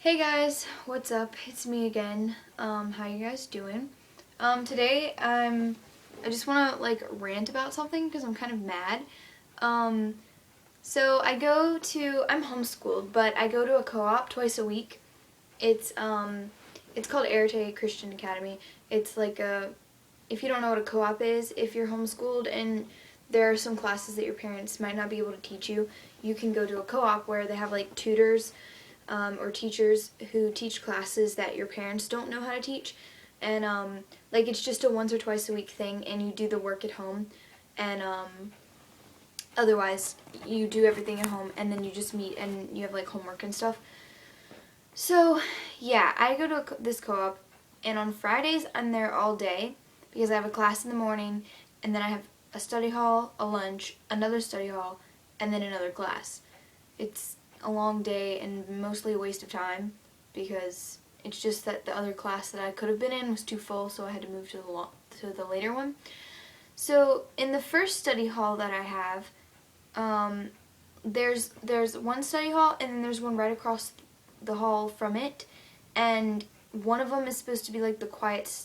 Hey guys, what's up? It's me again. How you guys doing? Today I just want to rant about something because I'm kind of mad. Um, so I'm homeschooled, but I go to a co-op twice a week. It's called Ranting Christian Academy. It's if you don't know what a co-op is, if you're homeschooled and there are some classes that your parents might not be able to teach you, you can go to a co-op where they have tutors or teachers who teach classes that your parents don't know how to teach. And it's just a once or twice a week thing, and you do the work at home. And otherwise, you do everything at home, and then you just meet and you have homework and stuff. So yeah, I go to this co-op, and on Fridays I'm there all day because I have a class in the morning, and then I have a study hall, a lunch, another study hall, and then another class. It's a long day and mostly a waste of time because it's just that the other class that I could have been in was too full, so I had to move to the later one. So in the first study hall that I have, there's one study hall, and then there's one right across the hall from it, and one of them is supposed to be the quiet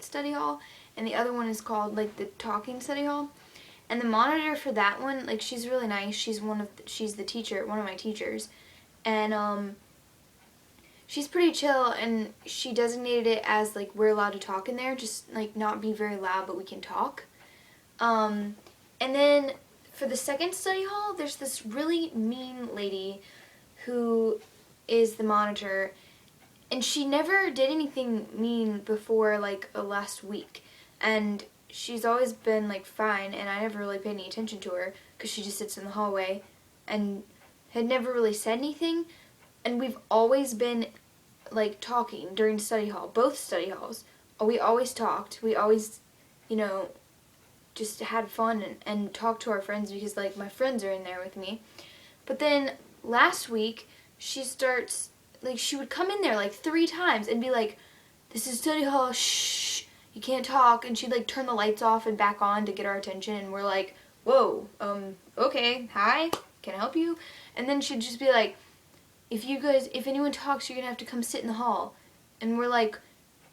study hall, and the other one is called the talking study hall. And the monitor for that one, she's really nice. She's the teacher, one of my teachers, and she's pretty chill. And she designated it as we're allowed to talk in there, just not be very loud, but we can talk. And then for the second study hall, there's this really mean lady who is the monitor, and she never did anything mean before last week, and she's always been fine, and I never really paid any attention to her because she just sits in the hallway and had never really said anything. And we've always been talking during study hall, both study halls. We always talked. We always, just had fun and talked to our friends because my friends are in there with me. But then last week she starts she would come in there 3 times and be like, "This is study hall, shh, you can't talk," and she'd turn the lights off and back on to get our attention, and we're like, "Whoa, okay, hi, can I help you?" And then she'd just be like, if anyone talks, you're gonna have to come sit in the hall." And we're like,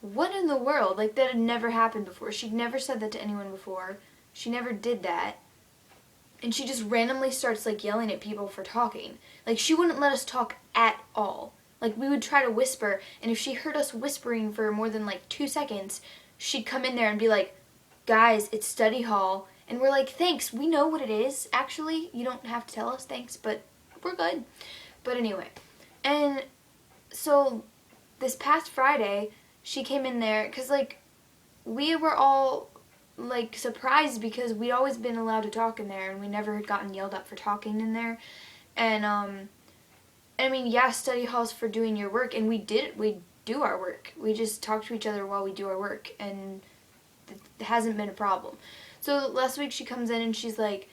what in the world? That had never happened before. She'd never said that to anyone before. She never did that. And she just randomly starts yelling at people for talking. She wouldn't let us talk at all. We would try to whisper, and if she heard us whispering for more than 2 seconds, she'd come in there and be like, "Guys, it's study hall." And we're like, "Thanks, we know what it is, actually. You don't have to tell us, thanks, but we're good." But anyway, and so this past Friday, she came in there, because we were all surprised because we'd always been allowed to talk in there, and we never had gotten yelled at for talking in there. And I mean, yeah, study hall's for doing your work, and we do our work. We just talk to each other while we do our work, and it hasn't been a problem. So last week she comes in and she's like,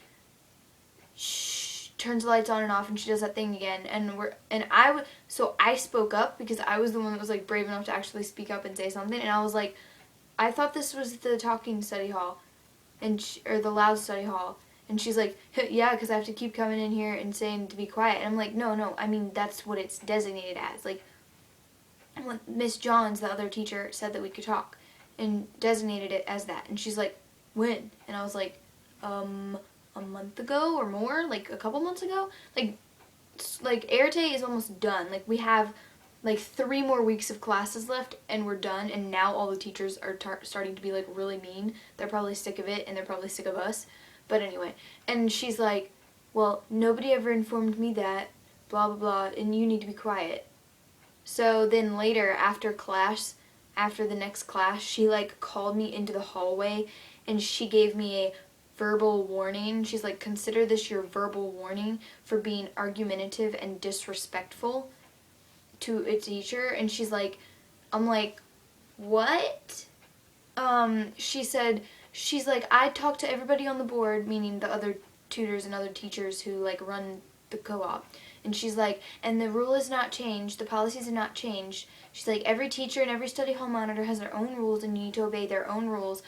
shh, turns the lights on and off, and she does that thing again. So I spoke up because I was the one that was brave enough to actually speak up and say something, and I was like, "I thought this was the talking study hall, or the loud study hall." And she's like, "Yeah, because I have to keep coming in here and saying to be quiet." And I'm like, no, I mean, that's what it's designated as. Miss Johns, the other teacher, said that we could talk and designated it as that. And she's like, "When?" And I was like, a month ago or more, a couple months ago. Arete is almost done. We have 3 more weeks of classes left, and we're done. And now all the teachers are starting to be really mean. They're probably sick of it, and they're probably sick of us. But anyway, and she's like, "Well, nobody ever informed me that, blah, blah, blah, and you need to be quiet." So then later, after the next class, she called me into the hallway, and she gave me a verbal warning. She's like, "Consider this your verbal warning for being argumentative and disrespectful to a teacher." And I'm like, "What?" She's like, "I talked to everybody on the board," meaning the other tutors and other teachers who run the co-op. And she's like, "And the rule is not changed, the policies have not changed." She's like, "Every teacher and every study hall monitor has their own rules, and you need to obey their own rules,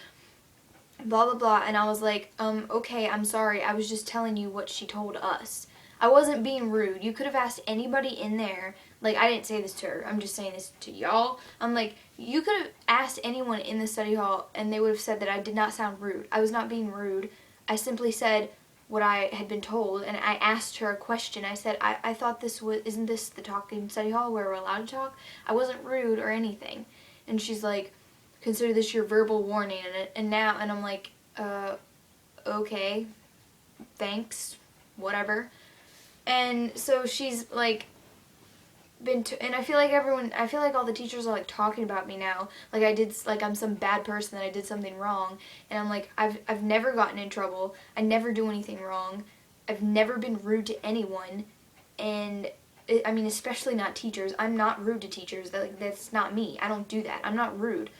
blah, blah, blah." And I was like, "Okay, I'm sorry, I was just telling you what she told us. I wasn't being rude. You could have asked anybody in there. Like, I didn't say this to her. I'm just saying this to y'all. I'm like, you could have asked anyone in the study hall and they would have said that I did not sound rude. I was not being rude. I simply said what I had been told, and I asked her a question. I said, I thought this was, isn't this the talking study hall where we're allowed to talk? I wasn't rude or anything. And she's like, consider this your verbal warning. And I'm like, okay, thanks, whatever. And so she's like, and I feel like all the teachers are like talking about me now, like I'm some bad person, that I did something wrong. And I'm like, I've never gotten in trouble, I never do anything wrong, I've never been rude to anyone. And I mean, especially not teachers. I'm not rude to teachers. That's not me. I don't do that. I'm not rude.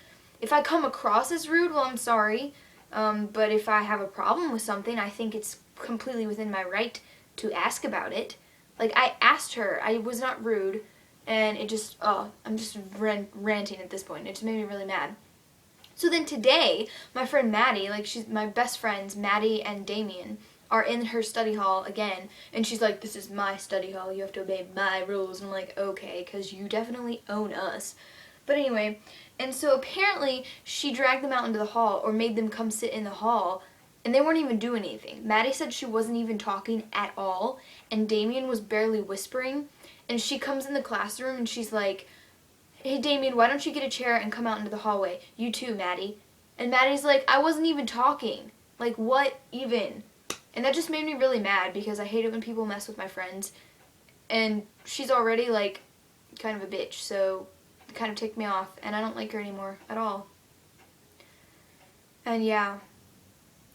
If I come across as rude, well, I'm sorry. But if I have a problem with something, I think it's completely within my right to ask about it. Like, I asked her. I was not rude. And it just, I'm just ranting at this point. It just made me really mad. So then today, my friend Maddie, like, she's my best friends, Maddie and Damien, are in her study hall again. And she's like, this is my study hall. You have to obey my rules. And I'm like, okay, because you definitely own us. But anyway, and so apparently she dragged them out into the hall, or made them come sit in the hall, and they weren't even doing anything. Maddie said she wasn't even talking at all, and Damien was barely whispering. And she comes in the classroom and she's like, hey Damien, why don't you get a chair and come out into the hallway? You too, Maddie. And Maddie's like, I wasn't even talking. Like, what even? And that just made me really mad, because I hate it when people mess with my friends. And she's already, like, kind of a bitch, so it kind of ticked me off, and I don't like her anymore at all. And yeah,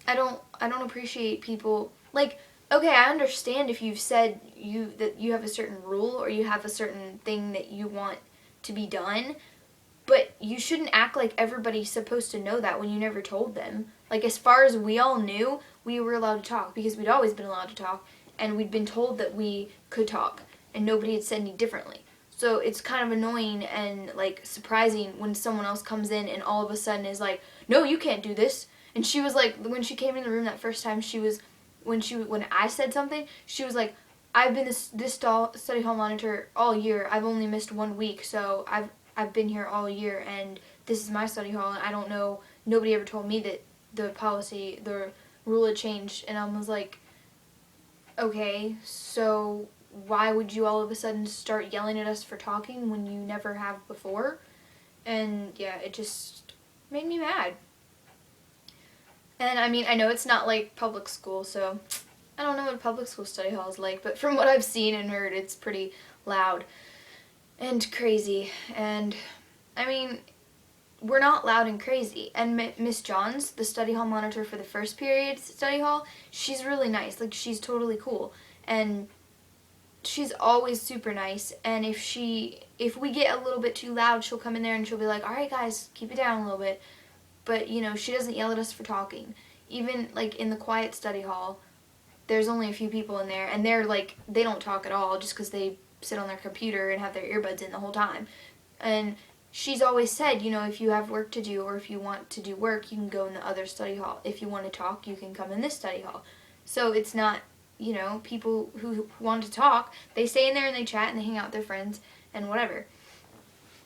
I don't appreciate people, like, okay, I understand if you've said that you have a certain rule, or you have a certain thing that you want to be done, but you shouldn't act like everybody's supposed to know that when you never told them. Like, as far as we all knew, we were allowed to talk, because we'd always been allowed to talk, and we'd been told that we could talk, and nobody had said any differently. So it's kind of annoying and, like, surprising when someone else comes in and all of a sudden is like, no, you can't do this. And she was like, when she came in the room that first time, when I said something, she was like, I've been this study hall monitor all year. I've only missed 1 week, so I've been here all year, and this is my study hall, and I don't know, nobody ever told me that the rule had changed. And I was like, okay, so why would you all of a sudden start yelling at us for talking when you never have before? And yeah, it just made me mad. And I mean, I know it's not like public school, so I don't know what public school study hall is like, but from what I've seen and heard, it's pretty loud and crazy. And I mean, we're not loud and crazy. And Miss Johns, the study hall monitor for the first period study hall, she's really nice. Like, she's totally cool. And she's always super nice. And if we get a little bit too loud, she'll come in there and she'll be like, all right guys, keep it down a little bit. But, you know, she doesn't yell at us for talking. Even, like, in the quiet study hall, there's only a few people in there, and they're, like, they don't talk at all just because they sit on their computer and have their earbuds in the whole time. And she's always said, you know, if you have work to do or if you want to do work, you can go in the other study hall. If you want to talk, you can come in this study hall. So it's not, you know, people who want to talk, they stay in there and they chat and they hang out with their friends and whatever.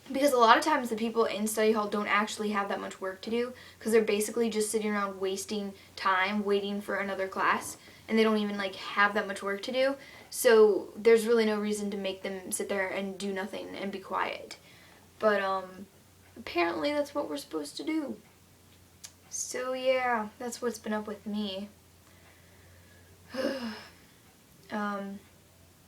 Because a lot of times the people in study hall don't actually have that much work to do, because they're basically just sitting around wasting time waiting for another class, and they don't even, like, have that much work to do. So there's really no reason to make them sit there and do nothing and be quiet. But apparently that's what we're supposed to do. So yeah, that's what's been up with me.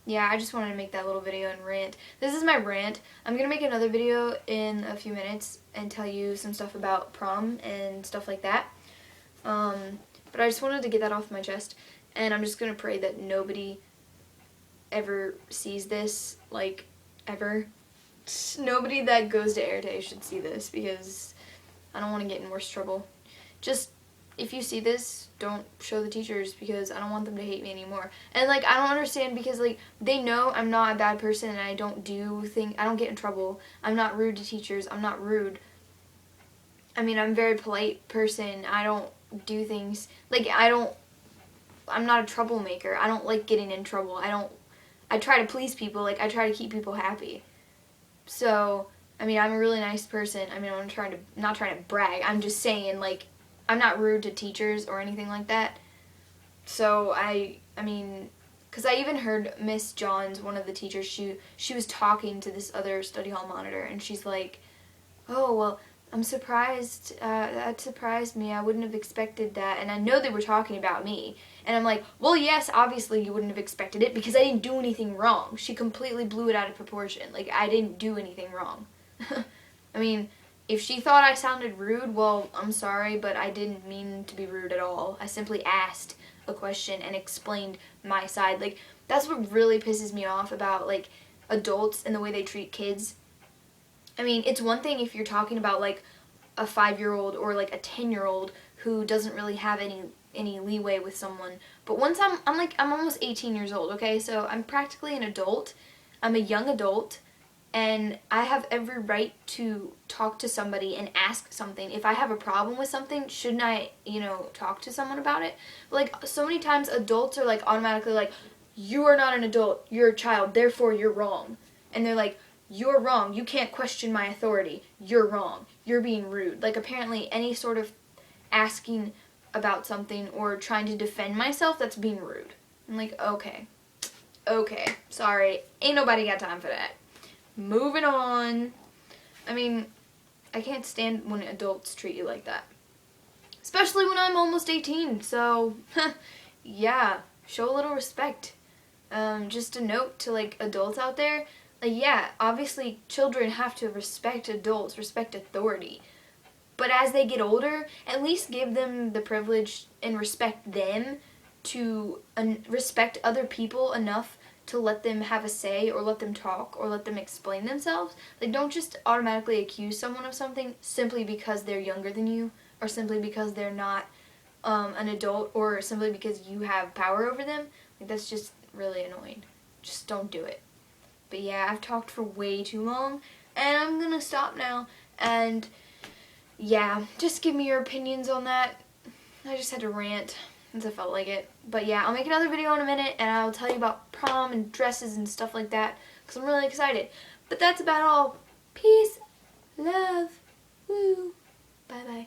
Yeah, I just wanted to make that little video and rant. This is my rant. I'm going to make another video in a few minutes and tell you some stuff about prom and stuff like that. But I just wanted to get that off my chest. And I'm just going to pray that nobody ever sees this, like, ever. Nobody that goes to Arete should see this, because I don't want to get in worse trouble. Just, if you see this, don't show the teachers, because I don't want them to hate me anymore. And, like, I don't understand, because, like, they know I'm not a bad person and I don't get in trouble. I'm not rude to teachers. I'm not rude. I mean, I'm a very polite person. I don't do things, like, I don't I'm not a troublemaker. I don't like getting in trouble. I try to please people. Like, I try to keep people happy. So, I mean, I'm a really nice person. I mean, not trying to brag. I'm just saying, like, I'm not rude to teachers or anything like that. So, I mean, because I even heard Miss Johns, one of the teachers, she was talking to this other study hall monitor, and she's like, oh, well, I'm surprised, that surprised me. I wouldn't have expected that. And I know they were talking about me. And I'm like, well, yes, obviously you wouldn't have expected it because I didn't do anything wrong. She completely blew it out of proportion. Like, I didn't do anything wrong. I mean, if she thought I sounded rude, well, I'm sorry, but I didn't mean to be rude at all. I simply asked a question and explained my side. Like, that's what really pisses me off about, like, adults and the way they treat kids. I mean, it's one thing if you're talking about, like, a 5-year-old or, like, a 10-year-old who doesn't really have any leeway with someone. But once I'm almost 18 years old, okay? So I'm practically an adult. I'm a young adult. And I have every right to talk to somebody and ask something. If I have a problem with something, shouldn't I, talk to someone about it? But, like, so many times adults are, like, automatically like, you are not an adult. You're a child. Therefore, you're wrong. And they're like, you're wrong. You can't question my authority. You're wrong. You're being rude. Like, apparently any sort of asking about something or trying to defend myself, that's being rude. I'm like, okay, sorry. Ain't nobody got time for that. Moving on. I mean, I can't stand when adults treat you like that. Especially when I'm almost 18, so, yeah, show a little respect. Just a note to, like, adults out there. Like, yeah, obviously children have to respect adults, respect authority. But as they get older, at least give them the privilege and respect them to respect other people enough to let them have a say or let them talk or let them explain themselves. Like, don't just automatically accuse someone of something simply because they're younger than you or simply because they're not an adult or simply because you have power over them. Like, that's just really annoying. Just don't do it. But yeah, I've talked for way too long, and I'm gonna stop now. And yeah, just give me your opinions on that. I just had to rant, since I felt like it. But yeah, I'll make another video in a minute, and I'll tell you about prom and dresses and stuff like that, because I'm really excited. But that's about all. Peace, love, woo, bye-bye.